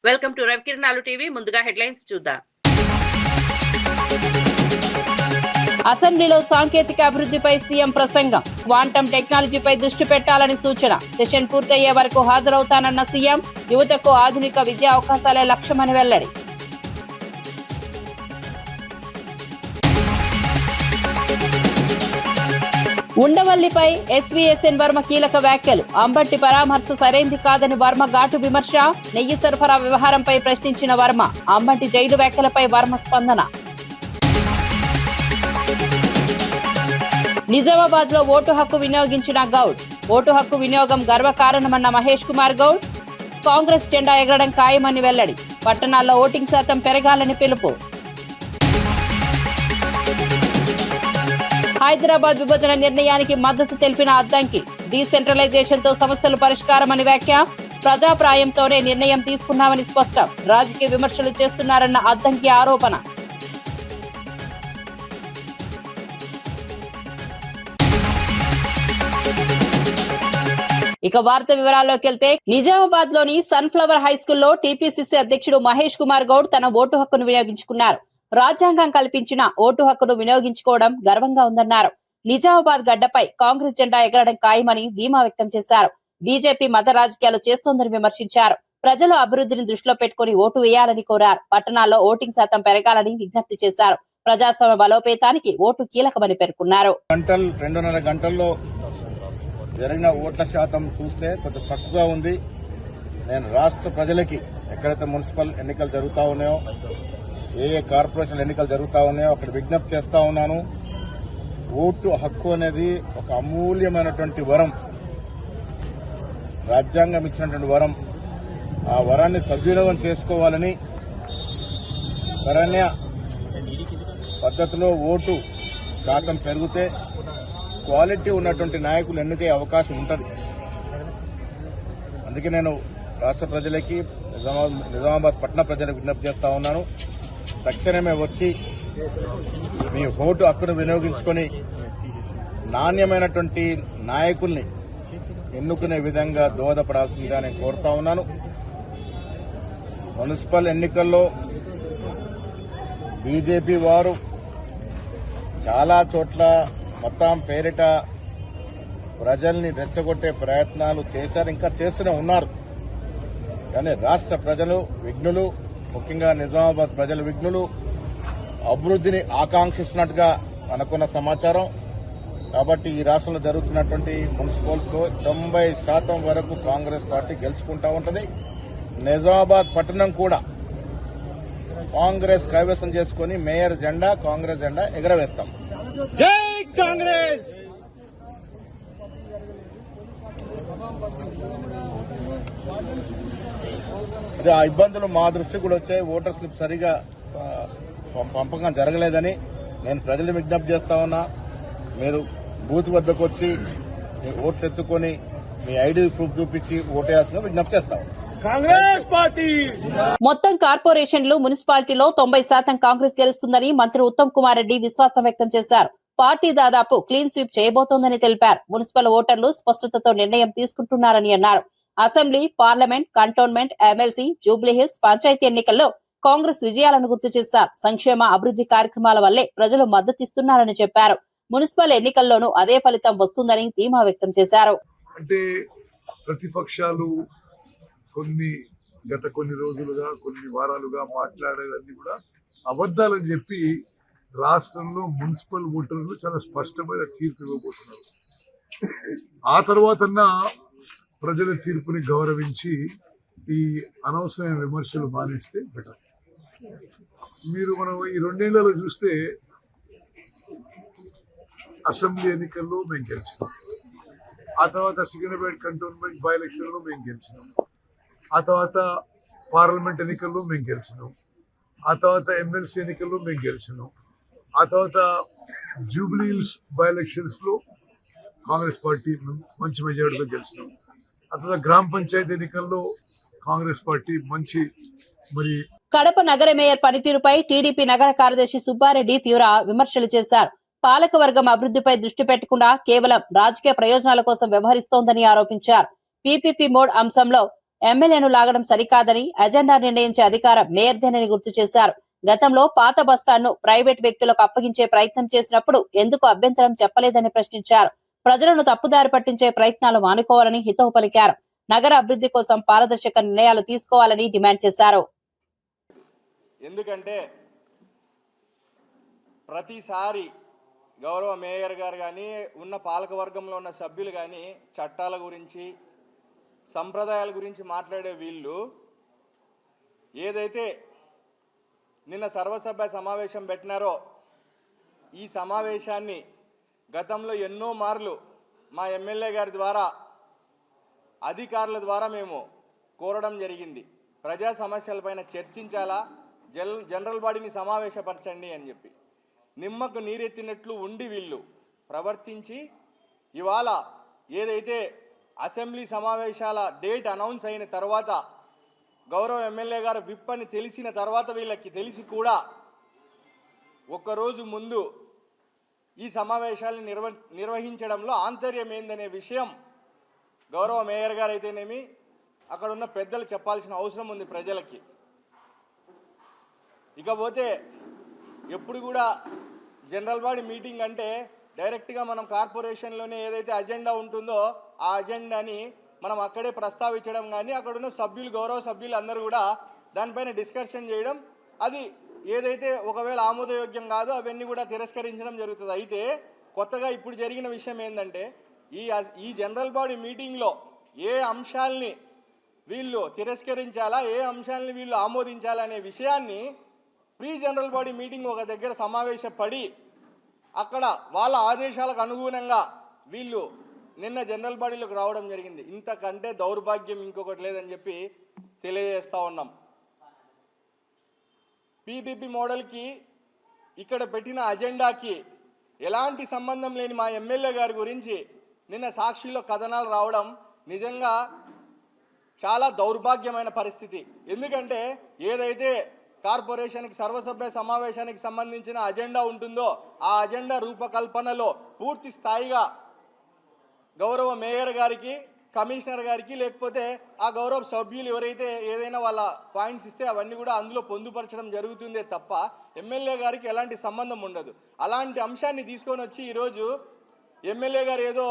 Welcome to Ravikiranalu TV. ముందుగా headlines చూద్దాం. అసెంబ్లీలో సాంకేతిక అభివృద్ధిపై సీఎం ప్రసంగం. క్వాంటమ్ టెక్నాలజీపై దృష్టి పెట్టాలని సూచన. సెషన్ పూర్తయ్యే వరకు హాజరవుతానన్న సీఎం. యువతకు ఆధునిక విద్యా అవకాశాలే లక్ష్యమని వెల్లడి. ఉండవల్లిపై ఎస్వీఎస్ఎన్ వర్మ కీలక వ్యాఖ్యలు. అంబట్టి పరామర్శ సరైంది కాదని వర్మ ఘాటు విమర్శ. నెయ్యి సరఫరా వ్యవహారంపై ప్రశ్నించిన వర్మ. అంబట్టి జైలు వ్యాఖ్యలపై వర్మ స్పందన. నిజామాబాద్ లో ఓటు హక్కు వినియోగించిన గౌడ్. ఓటు హక్కు వినియోగం గర్వకారణమన్న మహేష్ కుమార్ గౌడ్. కాంగ్రెస్ జెండా ఎగరడం ఖాయమని వెల్లడి. పట్టణాల్లో ఓటింగ్ శాతం పెరగాలని పిలుపు. హైదరాబాద్ విభజన నిర్ణయానికి మద్దతు తెలిపిన అద్దంకి. డీసెంట్రలైజేషన్ తో సమస్యలు పరిష్కారమని వ్యాఖ్య. ప్రజాప్రాయంతోనే నిర్ణయం తీసుకున్నామని స్పష్టం. రాజకీయ విమర్శలు చేస్తున్నారన్న అద్దంకి ఆరోపణ. ఇక వార్త వివరాల్లోకి వెళ్తే, నిజామాబాద్ లోని సన్ఫ్లవర్ హై స్కూల్లో టీపీసీసీ అధ్యక్షుడు మహేష్ కుమార్ గౌడ్ తన ఓటు హక్కును వినియోగించుకున్నారు. రాజ్యాంగం కల్పించిన ఓటు హక్కును వినియోగించుకోవడం గర్వంగా ఉందన్నారు. నిజామాబాద్ గడ్డపై కాంగ్రెస్ జెండా ఎగరడం ఖాయమని ధీమా వ్యక్తం చేశారు. బీజేపీ మత రాజకీయాలు చేస్తోందని విమర్శించారు. ప్రజలు అభివృద్ధిని దృష్టిలో పెట్టుకుని ఓటు వేయాలని కోరారు. పట్టణాల్లో ఓటింగ్ శాతం పెరగాలని విజ్ఞప్తి చేశారు. ప్రజాస్వామ్య బలోపేతానికి ఓటు కీలకమని పేర్కొన్నారు. 2.5 గంటల్లో జరిగిన ఓట్ల శాతం చూస్తే కొంచెం తక్కువగా ఉంది. నేను రాష్ట్ర ప్రజలకి ఎక్కడైతే మున్సిపల్ ఎన్నికలు జరుగుతూ ఉన్నాయో, ఏ కార్పొరేషన్ ఎన్నికలు జరుగుతూ ఉన్నాయో అక్కడ విజ్ఞప్తి చేస్తా ఉన్నాను. ఓటు హక్కు అనేది ఒక అమూల్యమైనటువంటి వరం, రాజ్యాంగం ఇచ్చినటువంటి వరం. ఆ వరాన్ని సద్వినియోగం చేసుకోవాలని, సరైన పద్ధతిలో ఓటు శాతం పెరిగితే క్వాలిటీ ఉన్నటువంటి నాయకులు ఎన్నికే అవకాశం ఉంటుంది. అందుకే నేను రాష్ట్ర ప్రజలకి, నిజామాబాద్ పట్టణ ప్రజలకు విజ్ఞప్తి చేస్తా ఉన్నాను. తక్షణమే వచ్చి మీ ఓటు హక్కును వినియోగించుకొని నాణ్యమైనటువంటి నాయకుల్ని ఎన్నుకునే విధంగా దోహదపడాల్సిందిగా నేను కోరుతా ఉన్నాను. మున్సిపల్ ఎన్నికల్లో బీజేపీ వారు చాలా చోట్ల మొత్తం పేరిట ప్రజల్ని రెచ్చగొట్టే ప్రయత్నాలు చేశారు, ఇంకా చేస్తూనే ఉన్నారు. కానీ రాష్ట్ర ప్రజలు విఘ్నులు, ముఖ్యంగా నిజామాబాద్ ప్రజల విఘ్నులు, అభివృద్ధిని ఆకాంక్షిస్తున్నట్టుగా మనకున్న సమాచారం. కాబట్టి ఈ రాష్ట్రంలో జరుగుతున్నటువంటి మున్సిపల్స్లో 90% వరకు కాంగ్రెస్ పార్టీ గెలుచుకుంటా ఉంటుంది. నిజామాబాద్ పట్టణం కూడా కాంగ్రెస్ కైవసం చేసుకుని మేయర్ జెండా, కాంగ్రెస్ జెండా ఎగరవేస్తాం. జై కాంగ్రెస్. ఇది ఆ ఇబ్బందులు మా దృష్టికి కూడా వచ్చాయి. ఓటర్ స్లిప్ సరిగా పంపకం జరగలేదని నేను ప్రజలు విజ్ఞప్తి చేస్తా ఉన్నా. మీరు బూత్ వద్దకు వచ్చి మీ ఓట్లు ఎత్తుకొని మీ ఐడి ప్రూఫ్ చూపించి ఓటేయాల్సిన విజ్ఞప్తి చేస్తాం. కాంగ్రెస్ పార్టీ మొత్తం కార్పొరేషన్లు, మున్సిపాలిటీలో 90% కాంగ్రెస్ గెలుస్తుందని మంత్రి ఉత్తమ్ కుమార్ రెడ్డి విశ్వాసం వ్యక్తం చేశారు. పార్టీ దాదాపు క్లీన్ స్వీప్ చేయబోతోందని తెలిపారు. మున్సిపల్ ఓటర్లు స్పష్టతతో నిర్ణయం తీసుకుంటున్నారని అన్నారు. Assembly, parliament, cantonment, MLC, Jubilee Hills panchayat ఎన్నికల్లో కాంగ్రెస్ విజయాలను గుర్తు చేశారు. సంక్షేమ అభివృద్ధి కార్యక్రమాల వల్లే ప్రజలు మద్దతిస్తున్నారని చెప్పారు. మున్సిపల్ ఎన్నికల్లోనూ అదే ఫలితం వస్తుందని ధీమా వ్యక్తం చేశారు. అంటే ప్రతిపక్షాలు గత కొన్ని రోజులుగా, కొన్ని వారాలుగా మాట్లాడేవన్నీ కూడా అబద్దాలని చెప్పి రాష్ట్రంలో మున్సిపల్ ఓటర్లు చాలా స్పష్టమైన తీర్పు ఇవ్వబోతున్నారు. ఆ తర్వాతన్నా ప్రజల తీర్పుని గౌరవించి ఈ అనవసరమైన విమర్శలు మానేస్తే బెటర్. మనం ఈ 2 ఏళ్లలో చూస్తే అసెంబ్లీ ఎన్నికల్లో మేము గెలిచినాం, ఆ తర్వాత సికింద్రాబాద్ కంటోన్మెంట్ బై ఎలక్షన్ లో మేము గెలిచినాం, ఆ తర్వాత పార్లమెంట్ ఎన్నికల్లో మేము గెలిచినాం, ఆ తర్వాత ఎమ్మెల్సీ ఎన్నికల్లో మేము గెలిచినాం, ఆ తర్వాత జూబ్లీహిల్స్ బై ఎలక్షన్స్ లో కాంగ్రెస్ పార్టీ మంచి మెజారిటీతో గెలిచినాం, ఆ తర్వాత గ్రామ పంచాయతీ ఎన్నికల్లో కాంగ్రెస్ పార్టీ మంచి కడప నగర మేయర్ పనితీరుపై టీడీపీ నగర కార్యదర్శి సుబ్బారెడ్డి తీవ్ర విమర్శలు చేశారు. పాలకవర్గం అభివృద్ధిపై దృష్టి పెట్టకుండా కేవలం రాజకీయ ప్రయోజనాల కోసం వ్యవహరిస్తోందని ఆరోపించారు. పీపీపీ మోడ్ అంశంలో ఎమ్మెల్యేను లాగడం సరికాదని అజెండా నిర్ణయించే అధికారం మేయర్దేనని గుర్తు చేశారు. గతంలో పాత బస్టాండ్ను ప్రైవేట్ వ్యక్తులకు అప్పగించే ప్రయత్నం చేసినప్పుడు ఎందుకు అభ్యంతరం చెప్పలేదని ప్రశ్నించారు. ప్రజలను తప్పుదారి పట్టించే ప్రయత్నాలు మానుకోవాలని హితవు పలికారు. నగర అభివృద్ధి కోసం పారదర్శక నిర్ణయాలు తీసుకోవాలని డిమాండ్ చేశారు. ఎందుకంటే ప్రతిసారి గౌరవ మేయర్ గారు కానీ ఉన్న పాలకవర్గంలో ఉన్న సభ్యులు కానీ చట్టాల గురించి సంప్రదాయాల గురించి మాట్లాడే వీళ్ళు ఏదైతే నిన్న సర్వసభ్య సమావేశం పెట్టినారో ఈ సమావేశాన్ని గతంలో ఎన్నో మార్లు మా ఎమ్మెల్యే గారి ద్వారా అధికారుల ద్వారా మేము కోరడం జరిగింది. ప్రజా సమస్యలపైన చర్చించాలా, జనరల్ బాడీని సమావేశపరచండి అని చెప్పి. నిమ్మకు నీరెత్తినట్లు ఉండి వీళ్ళు ప్రవర్తించి ఇవాళ ఏదైతే అసెంబ్లీ సమావేశాల డేట్ అనౌన్స్ అయిన తర్వాత గౌరవ ఎమ్మెల్యే గారు విప్ అని తెలిసిన తర్వాత వీళ్ళకి తెలిసి కూడా ఒక్కరోజు ముందు ఈ సమావేశాలను నిర్వహించడంలో ఆంతర్యం ఏందనే విషయం గౌరవ మేయర్ గారు అయితేనేమి అక్కడ ఉన్న పెద్దలు చెప్పాల్సిన అవసరం ఉంది ప్రజలకి. ఇకపోతే ఎప్పుడు కూడా జనరల్ బాడీ మీటింగ్ అంటే డైరెక్ట్గా మనం కార్పొరేషన్లోనే ఏదైతే అజెండా ఉంటుందో ఆ అజెండాని మనం అక్కడే ప్రస్తావించడం కానీ అక్కడున్న సభ్యులు గౌరవ సభ్యులు అందరూ కూడా దానిపైన డిస్కషన్ చేయడం, అది ఏదైతే ఒకవేళ ఆమోదయోగ్యం కాదో అవన్నీ కూడా తిరస్కరించడం జరుగుతుంది. అయితే కొత్తగా ఇప్పుడు జరిగిన విషయం ఏంటంటే ఈ జనరల్ బాడీ మీటింగ్లో ఏ అంశాలని వీళ్ళు తిరస్కరించాలా, ఏ అంశాలని వీళ్ళు ఆమోదించాలా అనే విషయాన్ని ప్రీ జనరల్ బాడీ మీటింగ్ ఒక దగ్గర సమావేశపడి అక్కడ వాళ్ళ ఆదేశాలకు అనుగుణంగా వీళ్ళు నిన్న జనరల్ బాడీలోకి రావడం జరిగింది. ఇంతకంటే దౌర్భాగ్యం ఇంకొకటి లేదని చెప్పి తెలియజేస్తూ ఉన్నాం. పీపీపీ మోడల్కి ఇక్కడ పెట్టిన అజెండాకి ఎలాంటి సంబంధం లేని మా ఎమ్మెల్యే గారి గురించి నిన్న సాక్షిలో కథనాలు రావడం నిజంగా చాలా దౌర్భాగ్యమైన పరిస్థితి. ఎందుకంటే ఏదైతే కార్పొరేషన్కి సర్వసభ్య సమావేశానికి సంబంధించిన అజెండా ఉంటుందో ఆ అజెండా రూపకల్పనలో పూర్తి స్థాయిగా గౌరవ మేయర్ గారికి, కమిషనర్ గారికి, లేకపోతే ఆ గౌరవ సభ్యులు ఎవరైతే ఏదైనా వాళ్ళ పాయింట్స్ ఇస్తే అవన్నీ కూడా అందులో పొందుపరచడం జరుగుతుందే తప్ప ఎమ్మెల్యే గారికి ఎలాంటి సంబంధం ఉండదు. అలాంటి అంశాన్ని తీసుకొని వచ్చి ఈరోజు ఎమ్మెల్యే గారు ఏదో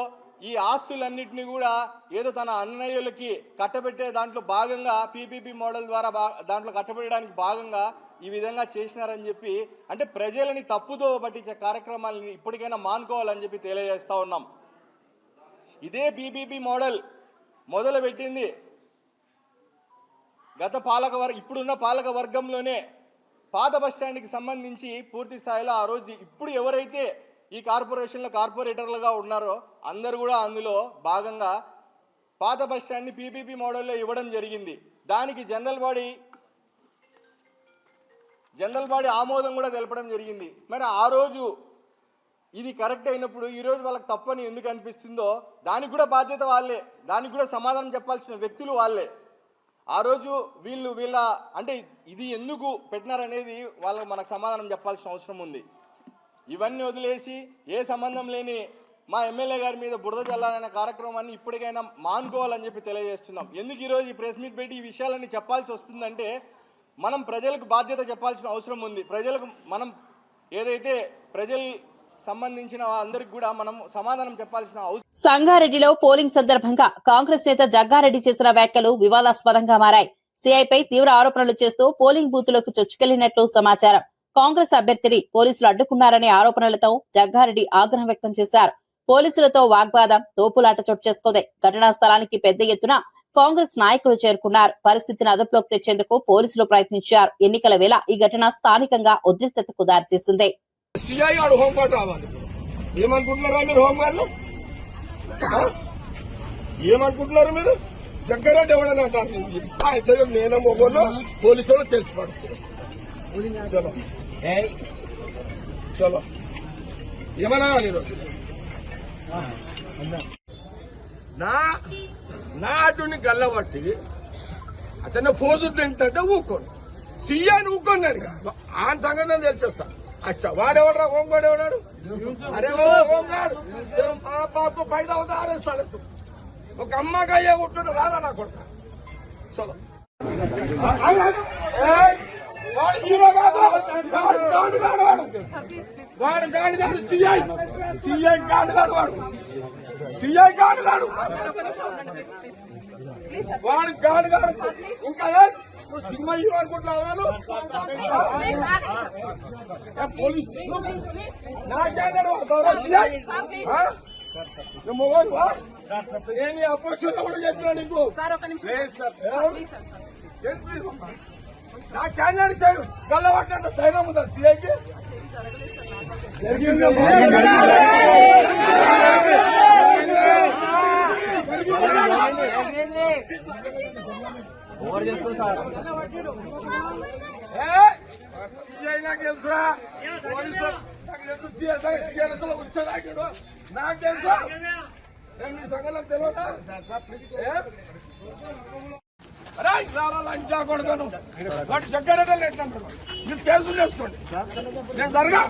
ఈ ఆస్తులన్నింటినీ కూడా ఏదో తన అన్నయ్యలకి కట్టబెట్టే దాంట్లో భాగంగా పీపీపీ మోడల్ ద్వారా దాంట్లో కట్టబెట్టడానికి భాగంగా ఈ విధంగా చేసినారని చెప్పి, అంటే ప్రజలని తప్పుదో పట్టించే కార్యక్రమాలని ఇప్పటికైనా మానుకోవాలని చెప్పి తెలియజేస్తూ ఉన్నాం. ఇదే పీపీపీ మోడల్ మొదలుపెట్టింది ఇప్పుడున్న పాలక వర్గంలోనే. పాత బస్టాండ్కి సంబంధించి పూర్తి స్థాయిలో ఆ రోజు ఇప్పుడు ఎవరైతే ఈ కార్పొరేషన్లో కార్పొరేటర్లుగా ఉన్నారో అందరూ కూడా అందులో భాగంగా పాత బస్టాండ్ని పీపీపీ మోడల్లో ఇవ్వడం జరిగింది. దానికి జనరల్ బాడీ ఆమోదం కూడా తెలపడం జరిగింది. మరి ఆ రోజు ఇది కరెక్ట్ అయినప్పుడు ఈరోజు వాళ్ళకి తప్పని ఎందుకు అనిపిస్తుందో దానికి కూడా బాధ్యత వాళ్ళే, దానికి కూడా సమాధానం చెప్పాల్సిన వ్యక్తులు వాళ్ళే. ఆ రోజు వీళ్ళ అంటే ఇది ఎందుకు పెట్టినారనేది వాళ్ళకి మనకు సమాధానం చెప్పాల్సిన అవసరం ఉంది. ఇవన్నీ వదిలేసి ఏ సంబంధం లేని మా ఎమ్మెల్యే గారి మీద బురద చల్లాలనే కార్యక్రమాన్ని ఇప్పటికైనా మానుకోవాలని చెప్పి తెలియజేస్తున్నాం. ఎందుకు ఈరోజు ఈ ప్రెస్ మీట్ పెట్టి ఈ విషయాలన్నీ చెప్పాల్సి వస్తుందంటే మనం ప్రజలకు బాధ్యత చెప్పాల్సిన అవసరం ఉంది. ప్రజలకు మనం ఏదైతే ప్రజలు సంబంధించిన అందరికి కూడా మనం సమాధానం చెప్పాల్సిన అవసరం. సంగారెడ్డిలో పోలింగ్ సందర్భంగా కాంగ్రెస్ నేత జగ్గారెడ్డి చేసిన వ్యాఖ్యలు వివాదాస్పదంగా మారాయి. సిఐపై తీవ్ర ఆరోపణలు చేస్తూ పోలింగ్ బూతులకు చొచ్చుకెళ్లినట్లు సమాచారం. కాంగ్రెస్ అభ్యర్థిని పోలీసులు అడ్డుకున్నారనే ఆరోపణలతో జగ్గారెడ్డి ఆగ్రహం వ్యక్తం చేశారు. పోలీసులతో వాగ్వాదం, తోపులాట చోటు చేసుకుంది. ఘటనా స్థలానికి పెద్ద ఎత్తున కాంగ్రెస్ నాయకులు చేరుకున్నారు. పరిస్థితిని అదుపులోకి తెచ్చేందుకు పోలీసులు ప్రయత్నించారు. ఎన్నికల వేళ ఈ ఘటన స్థానికంగా ఉద్రిక్తతకు దారితీసింది. ఏమనుకుంటున్నారు మీరు? జగ్గారెడ్డి ఎవడని అంటారు. నేనే మొగోళ్ళు పోలీసులు తెలిసి పడుతున్నారు. చలో ఏమన్నా నా అడ్డుని గల్లబట్టి అతను ఫోజు తింటే ఊకోండి, సీఎని ఊకోండి. ఆయన సంగతి తెలిసేస్తా. అచ్చా వాడెవడరా హోంగాడు ఎవడాడు? అరే హోంగాడు పాపకు 5,000 అరెస్ట్. ఒక అమ్మగా ఏ ఉంటుండే రాదా నా కొడుకు? చలో వాడు హీరో కాదు, వాడు గాండు కాడు, వాడు గాండు కాడు, సిఐ గాండు కాడు, సిఐ గాండు కాడు, వాడు గాండు కాడు. ఇంకా నువ్వు సినిమా హీరో అనుకుంటున్నావు, పోలీస్ నాకేంటాడు సిఐ నేను అపోజిషన్ కూడా చెప్తున్నా నీకు నా క్యాండిడేట్ చేయు గల్లబట్టినంత ధైర్యం ఉందా సిఐకి? సిఐ నాకు తెలుసురా, పోలీసు నాకు తెలుసు, సిఐ వచ్చేదాడు నాకు తెలుసు. నేను మీ సంగతి తెలియదా? లంచా కొడతాను వాటి చక్కరట లేదు, మీరు కేసులు చేసుకోండి. నేను జరగా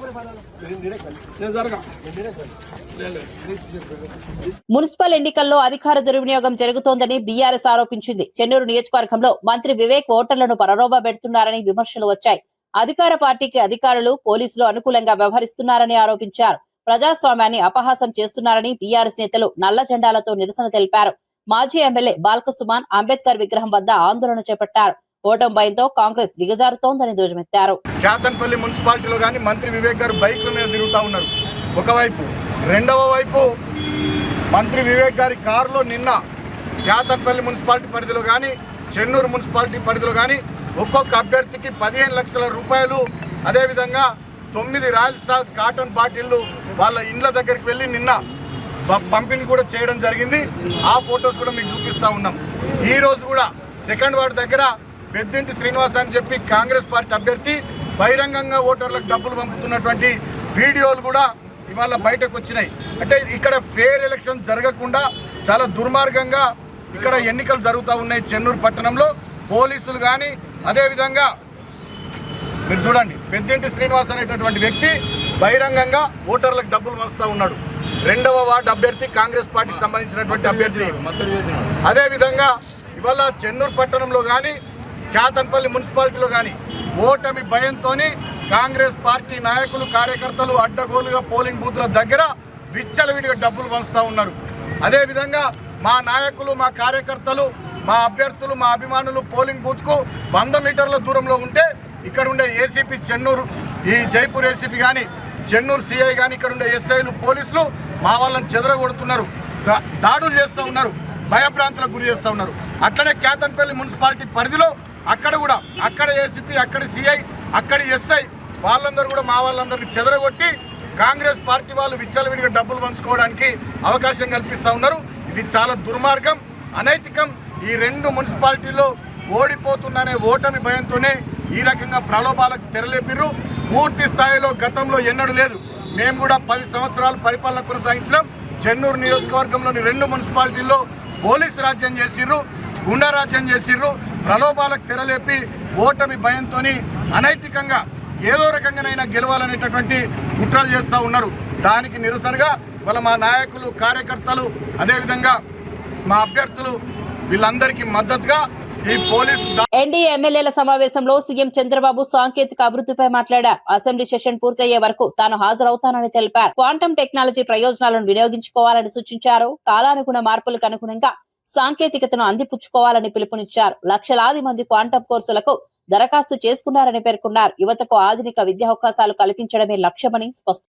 మున్సిపల్ ఎన్నికల్లో అధికార దుర్వినియోగం జరుగుతోందని బీఆర్ఎస్ ఆరోపించింది. చెన్నూరు నియోజకవర్గంలో మంత్రి వివేక్ ఓటర్లను పరరోబా పెడుతున్నారని విమర్శలు వచ్చాయి. అధికార పార్టీకి అధికారులు, పోలీసులు అనుకూలంగా వ్యవహరిస్తున్నారని ఆరోపించారు. ప్రజాస్వామ్యాన్ని అపహాసం చేస్తున్నారని బీఆర్ఎస్ నేతలు నల్ల జెండాలతో నిరసన తెలిపారు. మాజీ ఎమ్మెల్యే బాల్కసుమాన్ అంబేద్కర్ విగ్రహం వద్ద ఆందోళన చేపట్టారు. ఓటమి భయంతో కాంగ్రెస్ దిగజారుతోందని ధ్వజమెత్తారు. కేతన్పల్లి మున్సిపాలిటీలో గాని మంత్రి వివేక్ గారు బైక్ల మీద తిరుగుతా ఉన్నారు ఒకవైపు, రెండవ వైపు మంత్రి వివేక్ గారి కారులో నిన్న కేతన్పల్లి మున్సిపాలిటీ పరిధిలో గాని, చెన్నూరు మున్సిపాలిటీ పరిధిలో గాని ఒక్కొక్క అభ్యర్థికి 15 లక్షల రూపాయలు, అదేవిధంగా 9 రాయల్ స్టార్ కాటన్ బాటిళ్లు వాళ్ళ ఇండ్ల దగ్గరికి వెళ్లి నిన్న పంపిణీ కూడా చేయడం జరిగింది. ఆ ఫొటోస్ కూడా మీకు చూపిస్తా ఉన్నాం. ఈ రోజు కూడా సెకండ్ వార్డు దగ్గర పెద్దింటి శ్రీనివాస్ అని చెప్పి కాంగ్రెస్ పార్టీ అభ్యర్థి బహిరంగంగా ఓటర్లకు డబ్బులు పంపుతున్నటువంటి వీడియోలు కూడా ఇవాళ బయటకు వచ్చినాయి. అంటే ఇక్కడ ఫేర్ ఎలక్షన్ జరగకుండా చాలా దుర్మార్గంగా ఇక్కడ ఎన్నికలు జరుగుతూ ఉన్నాయి. చెన్నూరు పట్టణంలో పోలీసులు కానీ, అదేవిధంగా మీరు చూడండి పెద్దింటి శ్రీనివాస్ అనేటటువంటి వ్యక్తి బహిరంగంగా ఓటర్లకు డబ్బులు పంచుతూ ఉన్నాడు. 2వ వార్డు అభ్యర్థి కాంగ్రెస్ పార్టీకి సంబంధించినటువంటి అభ్యర్థి. అదేవిధంగా ఇవాళ చెన్నూరు పట్టణంలో కానీ, కేతన్పల్లి మున్సిపాలిటీలో కానీ ఓటమి భయంతో కాంగ్రెస్ పార్టీ నాయకులు, కార్యకర్తలు అడ్డగోలుగా పోలింగ్ బూత్ల దగ్గర విచ్చలవిడిగా డబ్బులు పంచుతూ ఉన్నారు. అదేవిధంగా మా నాయకులు, మా కార్యకర్తలు, మా అభ్యర్థులు, మా అభిమానులు పోలింగ్ బూత్కు 100 మీటర్ల దూరంలో ఉంటే ఇక్కడ ఉండే ఏసీపీ చెన్నూరు, ఈ జైపూర్ ఏసీపీ కానీ, చెన్నూరు సిఐ కానీ, ఇక్కడ ఉండే ఎస్ఐలు, పోలీసులు మా వాళ్ళని చెదరగొడుతున్నారు, దాడులు చేస్తూ ఉన్నారు, భయభ్రాంతులకు గురి చేస్తూ ఉన్నారు. అట్లనే కేతన్పల్లి మున్సిపాలిటీ పరిధిలో అక్కడ కూడా అక్కడ ఏసీపీ, అక్కడ సిఐ, అక్కడ ఎస్ఐ వాళ్ళందరూ కూడా మా వాళ్ళందరినీ చెదరగొట్టి కాంగ్రెస్ పార్టీ వాళ్ళు విచ్చలవిడిగా డబ్బులు పంచుకోవడానికి అవకాశం కల్పిస్తూ ఉన్నారు. ఇది చాలా దుర్మార్గం, అనైతికం. ఈ 2 మున్సిపాలిటీల్లో ఓడిపోతుందనే ఓటమి భయంతోనే ఈ రకంగా ప్రలోభాలకు తెరలేపిర్రు. పూర్తి స్థాయిలో గతంలో ఎన్నడూ లేదు. మేము కూడా 10 సంవత్సరాలు పరిపాలన కొనసాగించడం. చెన్నూరు నియోజకవర్గంలోని 2 మున్సిపాలిటీల్లో పోలీసు రాజ్యం చేసిర్రు, గుండా రాజ్యం చేసిర్రు. ప్రలోభాలకు తెరలేపి ఓటమి భయంతో అనైతికంగా ఏదో రకంగానైనా గెలవాలనేటటువంటి కుట్రలు చేస్తూ ఉన్నారు. దానికి నిరసనగా వాళ్ళ మా నాయకులు, కార్యకర్తలు, అదేవిధంగా మా అభ్యర్థులు వీళ్ళందరికీ మద్దతుగా ఈ పోలీసు ఎన్డీఏ ఎమ్మెల్యేల సమావేశంలో సీఎం చంద్రబాబు సాంకేతిక అభివృద్ధిపై మాట్లాడారు. అసెంబ్లీ సెషన్ పూర్తయ్యే వరకు తాను హాజరవుతానని తెలిపారు. క్వాంటం టెక్నాలజీ ప్రయోజనాలను వినియోగించుకోవాలని సూచించారు. కాలానుగుణ మార్పులకు అనుగుణంగా సాంకేతికతను అందిపుచ్చుకోవాలని పిలుపునిచ్చారు. లక్షలాది మంది క్వాంటం కోర్సులకు దరఖాస్తు చేసుకున్నారని పేర్కొన్నారు. యువతకు ఆధునిక విద్యా అవకాశాలు కల్పించడమే లక్ష్యమని స్పష్టం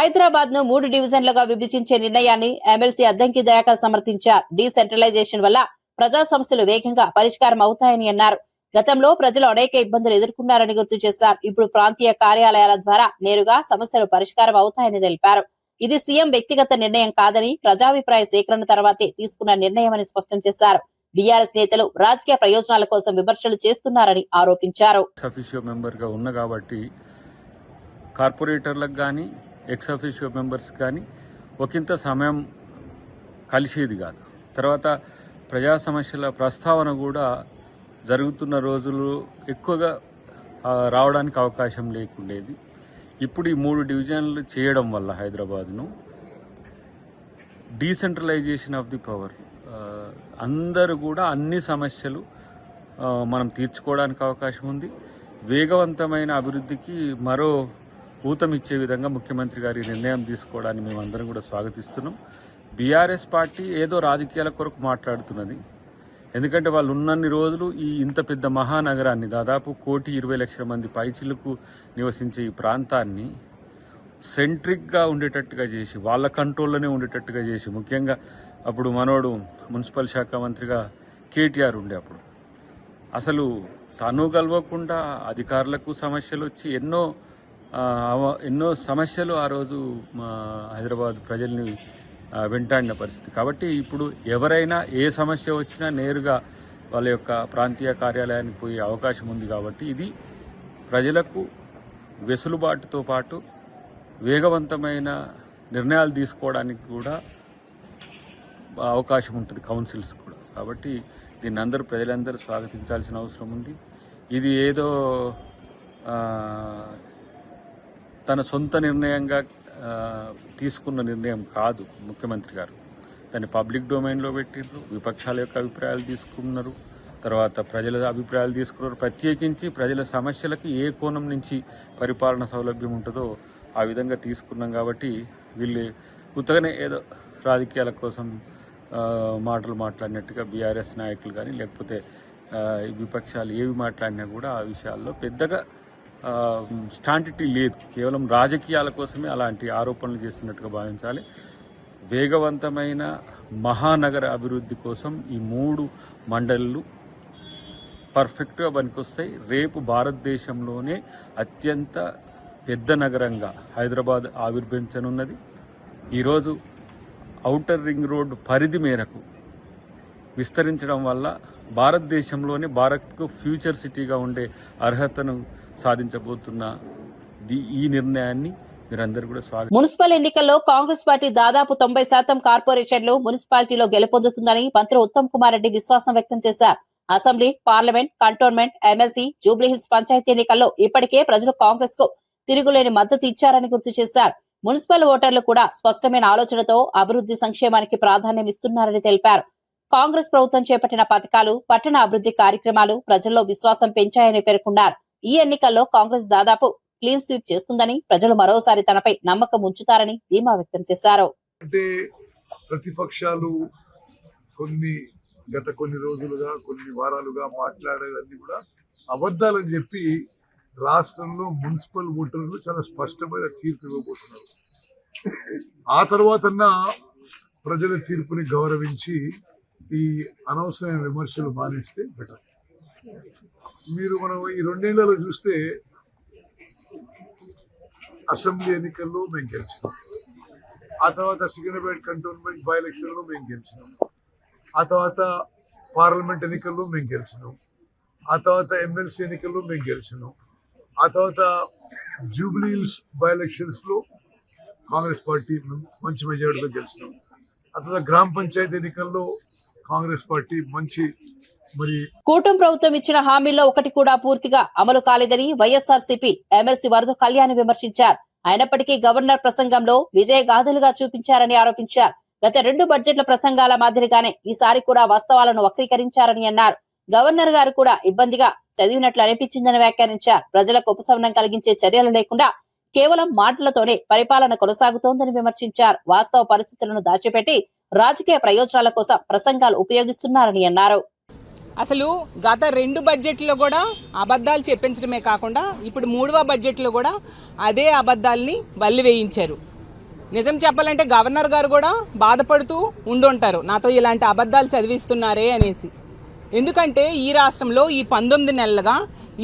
హైదరాబాద్ ను 3 డివిజన్లుగా విభజించే నిర్ణయాన్ని ఎమ్మెల్సీ అద్దంకి దయాకర్ సమర్థించారు. డీసెంట్రలైజేషన్ వల్ల ప్రజా సమస్యలు వేగంగా పరిష్కారం అవుతాయని అన్నారు. గతంలో ప్రజలు అనేక ఇబ్బందులు ఎదుర్కొన్నారని గుర్తు చేశారు. ఇప్పుడు ప్రాంతీయ కార్యాలయాల ద్వారా నేరుగా సమస్యలు పరిష్కారం అవుతాయని తెలిపారు. ఇది సీఎం వ్యక్తిగత నిర్ణయం కాదని ప్రజాభిప్రాయ సేకరణ తర్వాతే తీసుకున్న నిర్ణయమని స్పష్టం చేశారు. బీఆర్ఎస్ నేతలు రాజకీయ ప్రయోజనాల కోసం విమర్శలు చేస్తున్నారని ఆరోపించారు. కార్పొరేటర్లకు కానీ ఎక్స్ అఫీషియో మెంబర్స్ కానీ ఒకంత సమయం కలిసేది కాదు. తర్వాత ప్రజా సమస్యల ప్రస్తావన కూడా జరుగుతున్న రోజులు ఎక్కువగా రావడానికి అవకాశం లేకుండేది. ఇప్పుడు ఈ 3 డివిజన్లు చేయడం వల్ల హైదరాబాద్ను డీసెంట్రలైజేషన్ ఆఫ్ ది పవర్, అందరూ కూడా అన్ని సమస్యలు మనం తీర్చుకోవడానికి అవకాశం ఉంది. వేగవంతమైన అభివృద్ధికి మరో ఊతమిచ్చే విధంగా ముఖ్యమంత్రి గారి నిర్ణయం తీసుకోవడాన్ని మేమందరం కూడా స్వాగతిస్తున్నాం. బీఆర్ఎస్ పార్టీ ఏదో రాజకీయాల కొరకు మాట్లాడుతున్నది. ఎందుకంటే వాళ్ళు ఉన్నన్ని రోజులు ఈ ఇంత పెద్ద మహానగరాన్ని, దాదాపు 1,20,00,000 మంది పైచిలకు నివసించే ఈ ప్రాంతాన్ని సెంట్రిక్గా ఉండేటట్టుగా చేసి, వాళ్ళ కంట్రోల్లోనే ఉండేటట్టుగా చేసి, ముఖ్యంగా అప్పుడు మనోడు మున్సిపల్ శాఖ మంత్రిగా కేటీఆర్ ఉండే, అప్పుడు అసలు తను గెలవకుండా అధికారులకు సమస్యలు వచ్చి ఎన్నో సమస్యలు ఆ రోజు మా హైదరాబాద్ ప్రజల్ని వెంటాడిన పరిస్థితి. కాబట్టి ఇప్పుడు ఎవరైనా ఏ సమస్య వచ్చినా నేరుగా వాళ్ళ యొక్క ప్రాంతీయ కార్యాలయానికి పోయే అవకాశం ఉంది. కాబట్టి ఇది ప్రజలకు వెసులుబాటుతో పాటు వేగవంతమైన నిర్ణయాలు తీసుకోవడానికి కూడా అవకాశం ఉంటుంది, కౌన్సిల్స్ కూడా. కాబట్టి దీన్ని ప్రజలందరూ స్వాగతించాల్సిన అవసరం ఉంది. ఇది ఏదో తన సొంత నిర్ణయంగా తీసుకున్న నిర్ణయం కాదు. ముఖ్యమంత్రి గారు దాన్ని పబ్లిక్ డొమైన్లో పెట్టిండ్రు, విపక్షాల యొక్క అభిప్రాయాలు తీసుకున్నారు, తర్వాత ప్రజల అభిప్రాయాలు తీసుకున్నారు. ప్రత్యేకించి ప్రజల సమస్యలకు ఏ కోణం నుంచి పరిపాలన సౌలభ్యం ఉంటుందో ఆ విధంగా తీసుకున్నాం. కాబట్టి వీళ్ళు ఉత్తగానే ఏదో రాజకీయాల కోసం మాటలు మాట్లాడినట్టుగా బీఆర్ఎస్ నాయకులు కానీ లేకపోతే విపక్షాలు ఏవి మాట్లాడినా కూడా ఆ విషయాల్లో పెద్దగా స్టాంటిటీ లేదు. కేవలం రాజకీయాల కోసమే అలాంటి ఆరోపణలు చేస్తున్నట్టుగా భావించాలి. వేగవంతమైన మహానగర అభివృద్ధి కోసం ఈ 3 మండళ్ళు పర్ఫెక్ట్గా పనికొస్తాయి. రేపు భారతదేశంలోనే అత్యంత పెద్ద నగరంగా హైదరాబాద్ ఆవిర్భవించనున్నది. ఈరోజు ఔటర్ రింగ్ రోడ్ పరిధి మేరకు విస్తరించడం వల్ల భారతదేశంలోనే భారత్కు ఫ్యూచర్ సిటీగా ఉండే అర్హతను సాధించబోతున్న ఈ నిర్ణయాన్ని మీరందరూ కూడా స్వాగతం. మున్సిపల్ ఎన్నికల్లో కాంగ్రెస్ పార్టీ దాదాపు 90% కార్పొరేషన్లు మున్సిపాలిటీలో గెలుపొందుతుందని మంత్రి ఉత్తమ్ కుమార్ రెడ్డి విశ్వాసం వ్యక్తం చేశారు. Assembly, parliament, cantonment, MLC, Jubilee Hills panchayat ఎన్నికల్లో ఇప్పటికే ప్రజలు కాంగ్రెస్ కు తిరుగులేని మద్దతు ఇచ్చారని గుర్తు చేశారు. మున్సిపల్ ఓటర్లు కూడా స్పష్టమైన ఆలోచనతో అభివృద్ధి సంక్షేమానికి ప్రాధాన్యం ఇస్తున్నారని తెలిపారు. కాంగ్రెస్ ప్రభుత్వం చేపట్టిన పథకాలు, పట్టణ అభివృద్ధి కార్యక్రమాలు ప్రజల్లో విశ్వాసం పెంచాయని పేర్కొన్నారు. ఈ ఎన్నికల్లో కాంగ్రెస్ దాదాపు క్లీన్ స్వీప్ చేస్తుందని, ప్రజలు మరోసారి తనపై నమ్మకం ఉంచుతారని ధీమా వ్యక్తం చేశారు. అంటే ప్రతిపక్షాలు గత కొన్ని రోజులుగా, కొన్ని వారాలుగా మాట్లాడేవన్నీ కూడా అబద్ధాలని చెప్పి రాష్ట్రంలో మున్సిపల్ ఓటర్లు చాలా స్పష్టమైన తీర్పు ఇవ్వబోతున్నారు. ఆ తర్వాతన్నా ప్రజల తీర్పుని గౌరవించి ఈ అనవసరమైన విమర్శలు మానేస్తే బెటర్. మనం ఈ 2 ఏళ్లలో చూస్తే అసెంబ్లీ ఎన్నికల్లో మేము గెలిచినాం, ఆ తర్వాత సికింద్రాబాద్ కంటోన్మెంట్ బై ఎలక్షన్లో మేము గెలిచినాం, ఆ తర్వాత పార్లమెంట్ ఎన్నికల్లో మేము గెలిచినాం, ఆ తర్వాత ఎమ్మెల్సీ ఎన్నికల్లో మేము గెలిచినాం, ఆ తర్వాత జూబ్లీహిల్స్ బై ఎలక్షన్స్ లో కాంగ్రెస్ పార్టీ మంచి మెజారిటీతో గెలిచినాం, ఆ తర్వాత గ్రామ పంచాయతీ ఎన్నికల్లో కాంగ్రెస్ పార్టీ మంచి కూటమి ప్రభుత్వం ఇచ్చిన హామీల్లో ఒకటి కూడా పూర్తిగా అమలు కాలేదని వైఎస్ఆర్సీపీ ఎమ్మెల్సీ వరద కళ్యాణ్ విమర్శించారు. అయినప్పటికీ గవర్నర్ ప్రసంగంలో విజయ గాథలుగా చూపించారని ఆరోపించారు. గత 2 బడ్జెట్ల ప్రసంగాల మాదిరిగానే ఈసారి కూడా వాస్తవాలను వక్రీకరించారని అన్నారు. గవర్నర్ గారు కూడా ఇబ్బందిగా చదివినట్లు అనిపించిందని వ్యాఖ్యానించారు. ప్రజలకు ఉపశమనం కలిగించే చర్యలు లేకుండా కేవలం మాటలతోనే పరిపాలన కొనసాగుతోందని విమర్శించారు. వాస్తవ పరిస్థితులను దాచిపెట్టి రాజకీయ ప్రయోజనాల కోసం ప్రసంగాలు ఉపయోగిస్తున్నారని అన్నారు. అసలు గత 2 బడ్జెట్లో కూడా అబద్ధాలు చెప్పించడమే కాకుండా ఇప్పుడు 3వ బడ్జెట్లో కూడా అదే అబద్ధాలని వల్లి వేయించారు. నిజం చెప్పాలంటే గవర్నర్ గారు కూడా బాధపడుతూ ఉండుంటారు, నాతో ఇలాంటి అబద్ధాలు చదివిస్తున్నారే అనేసి. ఎందుకంటే ఈ రాష్ట్రంలో ఈ 19 నెలలుగా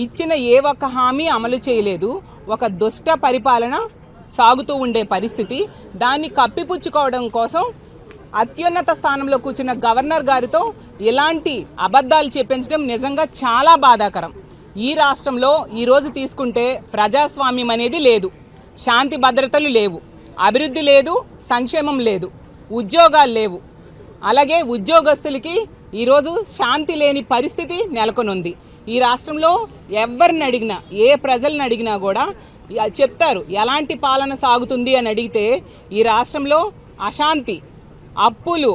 ఇచ్చిన ఏ ఒక్క హామీ అమలు చేయలేదు. ఒక దుష్ట పరిపాలన సాగుతూ ఉండే పరిస్థితి. దాన్ని కప్పిపుచ్చుకోవడం కోసం అత్యున్నత స్థానంలో కూర్చున్న గవర్నర్ గారితో ఇలాంటి అబద్ధాలు చెప్పించడం నిజంగా చాలా బాధాకరం. ఈ రాష్ట్రంలో ఈరోజు తీసుకుంటే ప్రజాస్వామ్యం అనేది లేదు, శాంతి భద్రతలు లేవు, అభివృద్ధి లేదు, సంక్షేమం లేదు, ఉద్యోగాలు లేవు. అలాగే ఉద్యోగస్తులకి ఈరోజు శాంతి లేని పరిస్థితి నెలకొనుంది. ఈ రాష్ట్రంలో ఎవరిని అడిగినా, ఏ ప్రజలను అడిగినా కూడా చెప్తారు ఎలాంటి పాలన సాగుతుంది అని అడిగితే ఈ రాష్ట్రంలో అశాంతి, అప్పులు,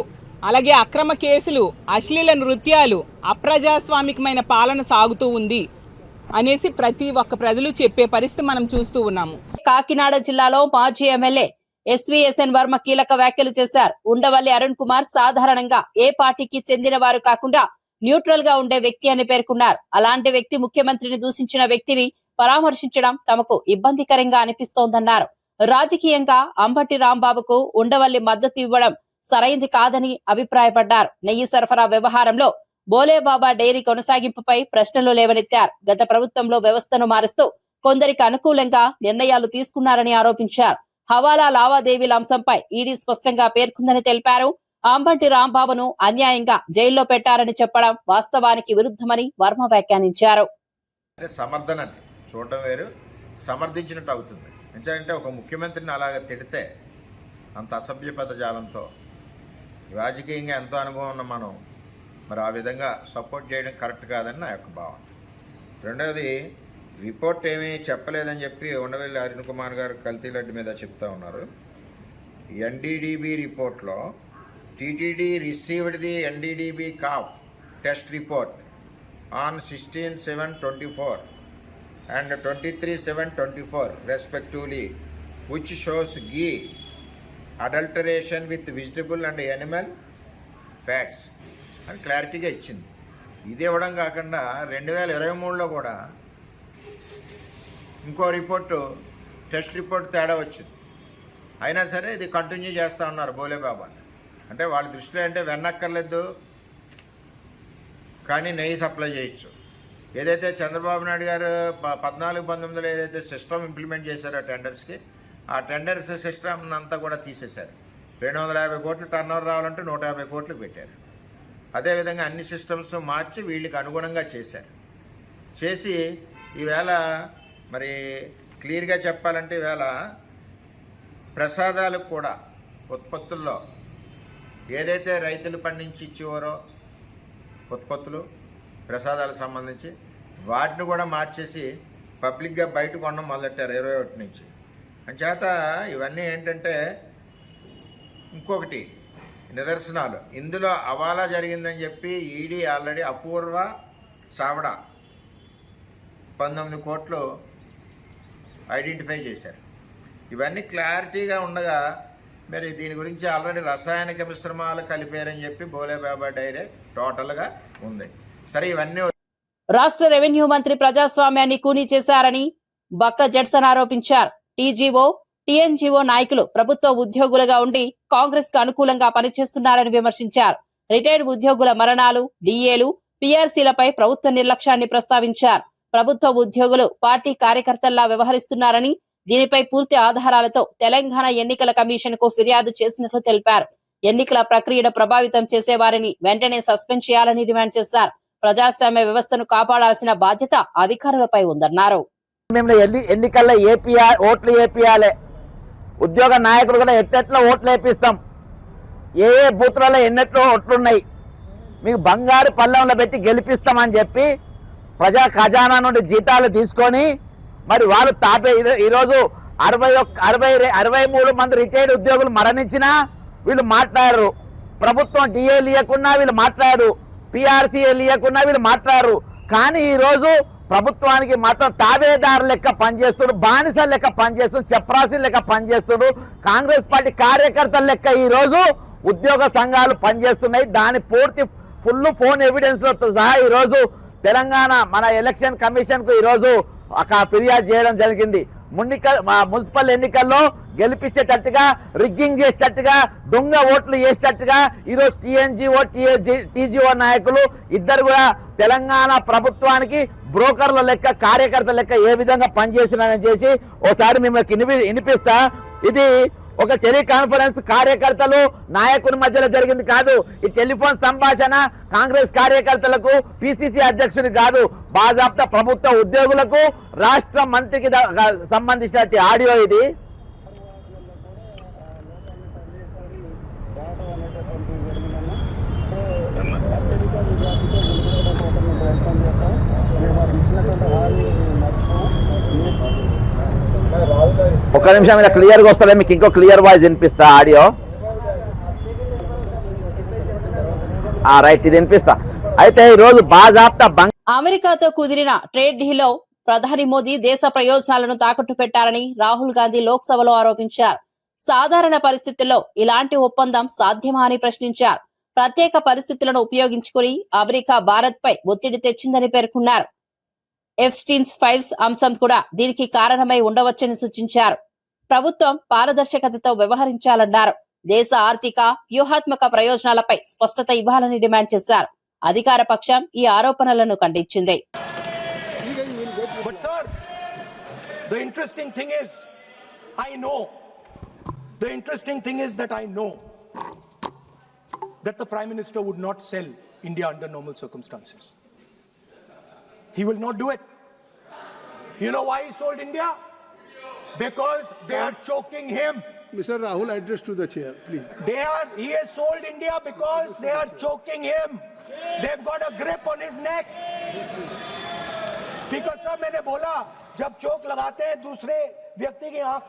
అలాగే అక్రమ కేసులు, అశ్లీల నృత్యాలు, అప్రజాస్వామికమైన పాలన సాగుతూ ఉంది అనేసి ప్రతి ఒక్క ప్రజలు చెప్పే పరిస్థితి మనం చూస్తూ ఉన్నాము. కాకినాడ జిల్లాలో మాజీ ఎమ్మెల్యే ఎస్వీఎస్ఎన్ వర్మ కీలక వ్యాఖ్యలు చేశారు. ఉండవల్లి అరుణ్ కుమార్ సాధారణంగా ఏ పార్టీకి చెందిన వారు కాకుండా న్యూట్రల్ గా ఉండే వ్యక్తి అని పేర్కొన్నారు. అలాంటి వ్యక్తి ముఖ్యమంత్రిని దూషించిన వ్యక్తిని పరామర్శించడం తమకు ఇబ్బందికరంగా అనిపిస్తోందన్నారు. రాజకీయంగా అంబటి రాంబాబుకు ఉండవల్లి మద్దతు ఇవ్వడం సరైంది కాదని అభిప్రాయపడ్డారు. నెయ్యి సరఫరా వ్యవహారంలో బోలేబాబా డైరీ కొనసాగింపుపై ప్రశ్నలు లేవనెత్తారు. గత ప్రభుత్వంలో వ్యవస్థను మారుస్తూ కొందరికి అనుకూలంగా నిర్ణయాలు తీసుకున్నారని ఆరోపించారు. హవాలా లావాదేవీల అంశంపై ఈడీ స్పష్టంగా పేర్కొందని తెలిపారు. అంబటి రాంబాబును అన్యాయంగా జైల్లో పెట్టారని చెప్పడం వాస్తవానికి విరుద్ధమని వర్మ వ్యాఖ్యానించారు. సమర్థన చూడటం వేరు, సమర్థించినట్టు అవుతుంది. ఎందుకంటే ఒక ముఖ్యమంత్రిని అలాగ తిడితే అంత అసభ్య పదజాలంతో రాజకీయంగా ఎంతో అనుభవం ఉన్న మనం మరి ఆ విధంగా సపోర్ట్ చేయడం కరెక్ట్ కాదని నా యొక్క భావన. రెండవది, రిపోర్ట్ ఏమీ చెప్పలేదని చెప్పి ఉండవల్లి అరుణ్ కుమార్ గారు కల్తీలడ్డి మీద చెప్తా ఉన్నారు. ఎన్డీడీబీ రిపోర్ట్లో TTD received the NDDB calf test report on 16/7/24 and 23/7/24 respectively, which shows ghee adulteration with vegetable and animal fats అని క్లారిటీగా ఇచ్చింది. ఇది ఇవ్వడం కాకుండా 2023లో కూడా ఇంకో రిపోర్టు టెస్ట్ రిపోర్ట్ తేడా వచ్చింది. అయినా సరే ఇది కంటిన్యూ చేస్తూ ఉన్నారు బోలేబాబా. అంటే వాళ్ళ దృష్టిలో అంటే వెన్నక్కర్లేదు కానీ నెయ్యి సప్లై చేయొచ్చు. ఏదైతే చంద్రబాబు నాయుడు గారు 14-19లో ఏదైతే సిస్టమ్ ఇంప్లిమెంట్ చేశారో టెండర్స్కి, ఆ టెండర్స్ సిస్టమ్ అంతా కూడా తీసేశారు. 250 కోట్లు టర్నోవర్ రావాలంటే 150 కోట్లు పెట్టారు. అదేవిధంగా అన్ని సిస్టమ్స్ మార్చి వీళ్ళకి అనుగుణంగా చేశారు. చేసి ఈవేళ మరి క్లియర్గా చెప్పాలంటే ఈవేళ ప్రసాదాలకు కూడా ఉత్పత్తుల్లో ఏదైతే రైతులు పండించి ఇచ్చేవారో ఉత్పత్తులు ప్రసాదాలకు సంబంధించి వాటిని కూడా మార్చేసి పబ్లిక్గా బయట కొనడం మొదలెట్టారు 21 నుంచి. అంచేత ఇవన్నీ ఏంటంటే ఇంకొకటి నిదర్శనాలు. ఇందులో అవాలా జరిగిందని చెప్పి ఈడీ ఆల్రెడీ అపూర్వ చావడా 19 కోట్లు ఐడెంటిఫై చేశారు. ఇవన్నీ క్లారిటీగా ఉండగా మరి దీని గురించి ఆల్రెడీ రసాయనిక మిశ్రమాలు కలిపారని చెప్పి బోలేబాబా డైరీ టోటల్గా ఉంది. సరే, ఇవన్నీ రాష్ట్ర రెవెన్యూ మంత్రి ప్రజాస్వామ్యాన్ని కూనీ చేశారని బక్క జడ్సన్ ఆరోపించారు. టీజీఓ, టీఎన్జీఓ నాయకులు ప్రభుత్వ ఉద్యోగులుగా ఉండి కాంగ్రెస్ కు అనుకూలంగా పనిచేస్తున్నారని విమర్శించారు. రిటైర్డ్ ఉద్యోగుల మరణాలు, డిఏలు, పీఆర్సీలపై ప్రభుత్వ నిర్లక్ష్యాన్ని ప్రస్తావించారు. ప్రభుత్వ ఉద్యోగులు పార్టీ కార్యకర్తల్లా వ్యవహరిస్తున్నారని, దీనిపై పూర్తి ఆధారాలతో తెలంగాణ ఎన్నికల కమిషన్ కు ఫిర్యాదు చేసినట్లు తెలిపారు. ఎన్నికల ప్రక్రియను ప్రభావితం చేసే వారిని వెంటనే సస్పెండ్ చేయాలని డిమాండ్ చేశారు. ప్రజాస్వామ్య వ్యవస్థను కాపాడాల్సిన బాధ్యత అధికారులపై ఉందన్నారు. ఎన్నికల్లో ఓట్లు వేపియాలి, ఉద్యోగ నాయకులు కూడా ఎట్లా ఓట్లు వేపిస్తాం, ఏ బూత్లలో ఎన్నెట్లో ఓట్లున్నాయి, మీకు బంగారు పళ్ళంలో పెట్టి గెలిపిస్తామని చెప్పి ప్రజా ఖజానా నుండి జీతాలు తీసుకొని మరి వాళ్ళు ఈరోజు 63 మంది రిటైర్డ్ ఉద్యోగులు మరణించినా వీళ్ళు మాట్లాడరు. ప్రభుత్వం డిఏలు ఇవ్వకున్నా వీళ్ళు మాట్లాడరు, పిఆర్సీలు ఇవ్వకున్నా వీళ్ళు మాట్లాడరు. కానీ ఈరోజు ప్రభుత్వానికి మాత్రం తాబేదారు లెక్క పనిచేస్తుడు, బానిస లెక్క పనిచేస్తుడు, చప్రాసి లెక్క పనిచేస్తుడు, కాంగ్రెస్ పార్టీ కార్యకర్తల లెక్క ఈరోజు ఉద్యోగ సంఘాలు పనిచేస్తున్నాయి. దాని పూర్తి ఫుల్ ఫోన్ ఎవిడెన్స్లతో సహా ఈరోజు తెలంగాణ మన ఎలక్షన్ కమిషన్కు ఈరోజు ఒక ఫిర్యాదు చేయడం జరిగింది. మున్సిపల్ ఎన్నికల్లో గెలిపించేటట్టుగా, రిగ్గింగ్ చేసేటట్టుగా, దొంగ ఓట్లు వేసేటట్టుగా ఈరోజు టీఎన్జిఓ టీజీఓ నాయకులు ఇద్దరు కూడా తెలంగాణ ప్రభుత్వానికి బ్రోకర్ల లెక్క, కార్యకర్తల లెక్క ఏ విధంగా పనిచేసినారని చేసి ఒకసారి మిమ్మల్ని వినిపిస్తా. ఇది ఒక టెలికాన్ఫరెన్స్ కార్యకర్తలు నాయకుని మధ్యలో జరిగింది కాదు. ఈ టెలిఫోన్ సంభాషణ కాంగ్రెస్ కార్యకర్తలకు, పిసిసి అధ్యక్షుని కాదు, బాజాప్తా ప్రభుత్వ ఉద్యోగులకు, రాష్ట్ర మంత్రికి సంబంధించిన ఆడియో ఇది. ఒక్క నిమిషం ఇలా క్లియర్గా వస్తుందా, మీకు ఇంకో క్లియర్ వాయిస్ వినిపిస్తా ఆడియో. రైట్, ఇది వినిపిస్తా. అయితే ఈ రోజు బాజాప్తా అమెరికాతో కుదిరిన ట్రేడ్ డీల్లో ప్రధాని మోదీ దేశ ప్రయోజనాలను తాకట్టు పెట్టారని రాహుల్ గాంధీ లోక్సభలో ఆరోపించారు. సాధారణ పరిస్థితుల్లో ఇలాంటి ఒప్పందం సాధ్యమా అని ప్రశ్నించారు. ప్రత్యేక పరిస్థితులను ఉపయోగించుకుని అమెరికా భారత్ పై ఒత్తిడి తెచ్చిందని పేర్కొన్నారు. ఎఫ్స్టీన్స్ ఫైల్స్ అంశం కూడా దీనికి కారణమై ఉండవచ్చని సూచించారు. ప్రభుత్వం పారదర్శకతతో వ్యవహరించాలన్నారు. దేశ ఆర్థిక వ్యూహాత్మక ప్రయోజనాలపై స్పష్టత ఇవ్వాలని డిమాండ్ చేశారు. అధికార పక్షం ఈ ఆరోపణలను ఖండించింది. But sir, the interesting thing is, that I know that the Prime Minister would not sell India under normal circumstances. He will not do it. You know why he sold India? Because they are choking him. Mr. Rahul, address to the chair, please. He has sold India because they are choking him. They've got a grip on his neck. Speaker साहब, मैंने बोला जब चोक लगाते हैं दूसरे व्यक्ति की आंख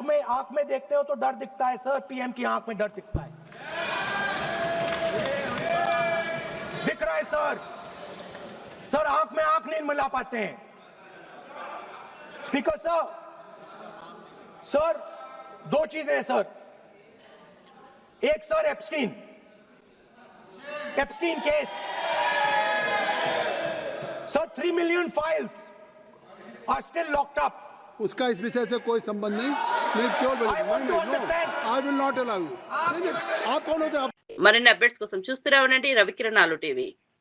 में देखते हो तो डर दिखता है सर. पीएम की आंख में डर दिखता है, दिख रहा है सर. सर आंख में आंख नहीं मिला पाते हैं. स्पीकर साहब, सर दो चीजें हैं सर. एक sir Epstein case. Sir 3 million files are still locked up. उसका इस विषय से कोई संबंध नहीं. मैं क्यों बोलूं? I will not allow you. आप कौन होते? మరిన్ని అప్డేట్స్ కోసం చూస్తూనే ఉండండి రవికిరణాలు టీవీ.